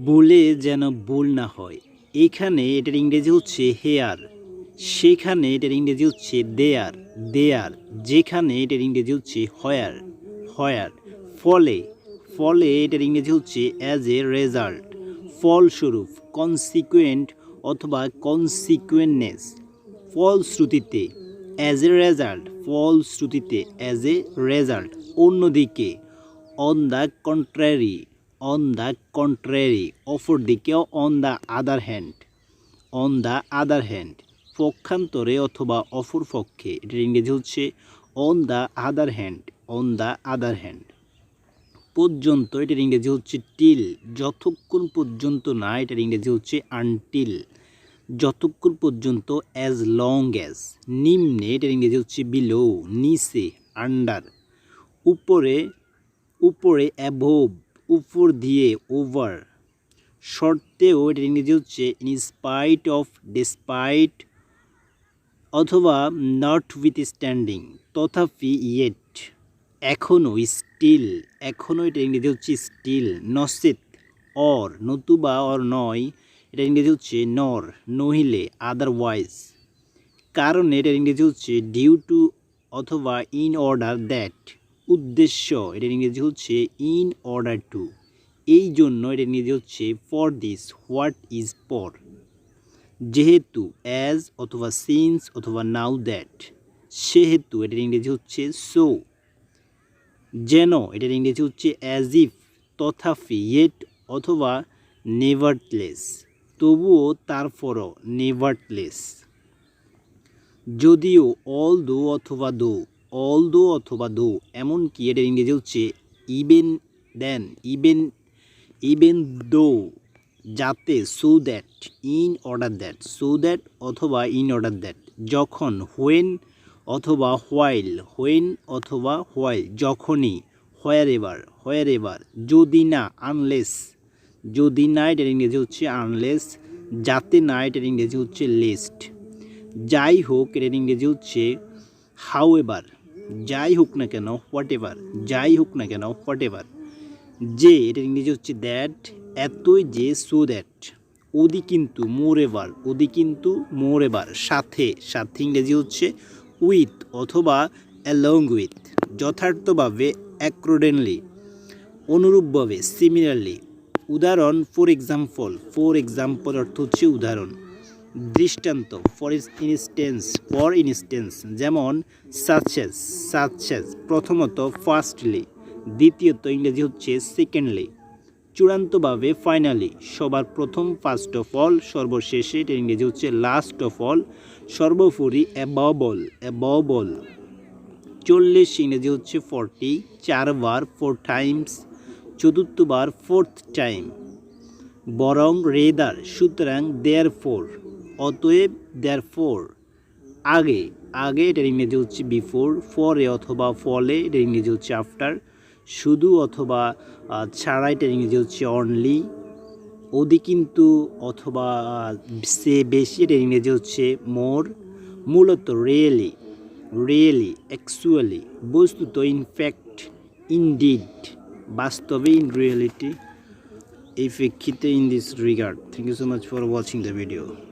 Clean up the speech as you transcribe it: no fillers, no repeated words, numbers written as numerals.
বলে যেন ভুল না হয়। এখানে এটার ইংরেজি হচ্ছে হেয়ার, সেখানে এটার ইংরেজি হচ্ছে দেয়ার, দেয়ার, যেখানে এটার ইংরেজি হচ্ছে হয়ার, হয়ার, ফলে, ফলে এটার ইংরেজি হচ্ছে অ্যাজ এ রেজাল্ট, ফলস্বরূপ, কনসিকুয়েন্ট অথবা কনসিকুয়েন্টনেস, ফলশ্রুতিতে, অ্যাজ এ রেজাল্ট, ফলশ্রুতিতে, অ্যাজ এ রেজাল্ট, অন্যদিকে, on the contrary, on the contrary, অপরদিকে, on the other hand, on the other hand, পক্ষান্তরে অথবা অপর পক্ষে, এটার ইংরেজি হচ্ছে on the other hand, on the other hand, পর্যন্ত, এটার ইংরেজি হচ্ছে টিল, যতক্ষণ পর্যন্ত না, এটার ইংরেজি হচ্ছে আনটিল, যতক্ষণ পর্যন্ত, অ্যাজ লং অ্যাজ, নিম্নে, এটার ইংরেজি হচ্ছে বিলো, নিচে, আন্ডার, উপরে, উপরে, অ্যাবোভ, উপর দিয়ে, ওভার, শর্তেও, এটার ইংরেজি হচ্ছে ইনস্পাইট অফ, ডিসপাইট অথবা নট উইথস্ট্যান্ডিং, তথাপি, ইয়েট, এখনও, স্টিল, এখনও, এটা ইংরেজি হচ্ছে স্টিল, নচেত, অর, নতুবা, অর নয়, এটা ইংরেজি হচ্ছে নর, নহিলে, আদারওয়াইজ, কারণ এটার ইংরেজি হচ্ছে ডিউ টু অথবা ইন অর্ডার দ্যাট, উদ্দেশ্য, এটার ইংরেজি হচ্ছে ইন অর্ডার টু, এই জন্য, এটার ইংরেজি হচ্ছে for this, what is for, যেহেতু, অ্যাজ অথবা সিন্স অথবা নাও দ্যাট, সেহেতু, এটার ইংরেজি হচ্ছে সো, যেন, এটার ইংরেজি হচ্ছে অ্যাজ ইফ, তথাপি, ইয়েট অথবা নেভারথলেস, তবুও, তারপরও, নেভারথলেস, যদিও, অল দো অথবা দো, অল দো অথবা দো, এমনকি, এটার ইংরেজি হচ্ছে even then, even, even though, যাতে, so that, in order that, so that অথবা ইন অর্ডার দ্যাট, যখন, হোয়েন অথবা হোয়াইল, হোয়েন অথবা হোয়াইল, যখনই, হোয়ার এভার, হোয়ার এভার, যদি না, আনলেস, যদি না, এটার ইংরেজি হচ্ছে আনলেস, যাতে না, এটার ইংরেজি হচ্ছে লিস্ট, যাই হোক, এটার ইংরেজি হচ্ছে হাউ এভার, যাই হোক না কেন, হোয়াট এভার, যাই হোক না কেন, হোয়াট এভার, যে, এটার ইংরেজি হচ্ছে দ্যাট, এতই যে, সো দ্যাট, ওদি কিন্তু, মোর এভার, ওদি কিন্তু, মোর এভার, সাথে, সাথে, ইংরেজি হচ্ছে উইথ অথবা অ্যালং উইথ, যথার্থভাবে, অ্যাকর্ডিংলি, অনুরূপভাবে, সিমিলারলি, উদাহরণ, ফর এক্সাম্পল, ফর এক্সাম্পল অর্থ হচ্ছে উদাহরণ, দৃষ্টান্ত, ফর ইনস্টেন্স, ফর ইনস্টেন্স, যেমন সাচেস, সাচেস, প্রথমত, ফার্স্টলি, দ্বিতীয়ত, ইংরেজি হচ্ছে সেকেন্ডলি, চূড়ান্তভাবে, ফাইনালি, সবার প্রথম, ফার্স্ট অফ অল, সর্বশেষে, এটা ইংরেজি হচ্ছে লাস্ট অফ অল, সর্বোপরি, অ্যাবভ অল, অ্যাবভ অল, 40, ইংরেজি হচ্ছে 40, চারবার, 4 টাইমস, চতুর্থবার, 4th টাইম, বরং, রেদার, সুতরাং, দেয়ারফোর, অতএব, দেয়ারফোর, আগে, আগে, এটার ইংরেজি হচ্ছে বিফোর, ফরে অথবা ফলে, এটার ইংরেজি হচ্ছে আফটার, শুধু অথবা ছাড়া, এটার ইংরেজি হচ্ছে অনলি, অদি কিন্তু অথবা সে বেশি, এটার ইংরেজি হচ্ছে মোর, মূলত, রিয়েলি, রিয়েলি, অ্যাকচুয়ালি, বস্তুত, ইনফ্যাক্ট, ইনডিড, বাস্তবে, ইন রিয়েলিটি, এই প্রেক্ষিতে, in this regard. Thank you so much for watching the video.